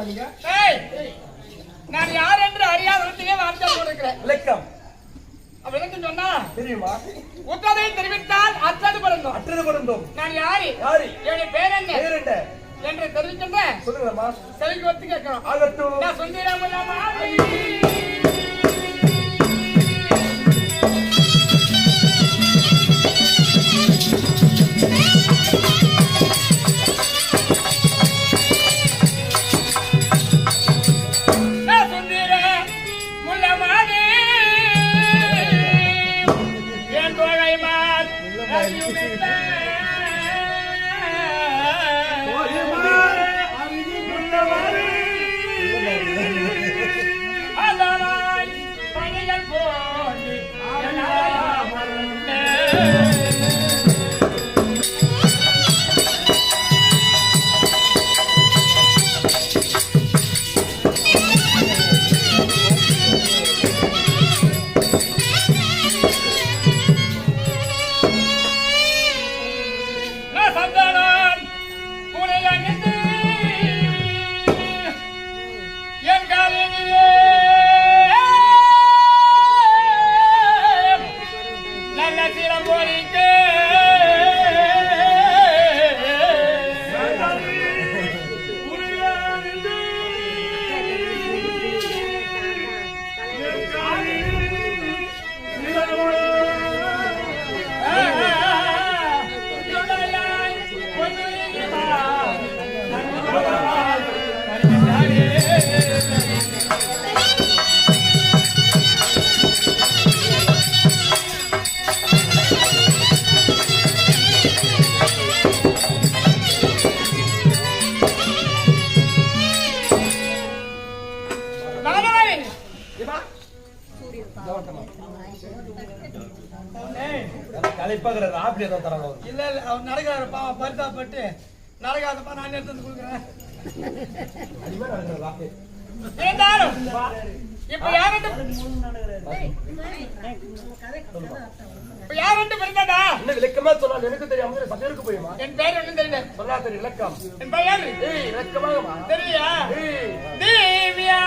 நீங்க? நான் யார் என்று அறியாதவர்களே வார்த்தை கொடுக்கிறேன். விளக்கம் விளக்கம் சொன்னா தெரியுமா? உத்ததை தெரிவித்தால் அற்றது பொருந்தும். அற்றது பொருந்தும். நான் யாரு? என்னுடைய பேர் என்ன? பேர் என்ன என்று தெரிவிக்கின்றேன். சொல்லுங்கம்மா. செவிக்கு ஒத்து கேட்கணும். ஆகட்டும். நான் சொல்லிடாமலாமா? இல்ல அவர் நடக்கிறாருப்பா, பரிதாபப்பட்டு நடக்காதப்பா, நான் எடுத்து வந்து கொடுக்குறேன். இப்ப யாருன்னு பிறந்ததா? விளக்கமா சொன்னா எனக்கு தெரியாம சபைக்கு போயுமா? என் பேர் ஒன்னும் தெரியல. சொன்னா தெரியும் விளக்கம். என் பெயர் விளக்கமாக தெரியா? தேவியா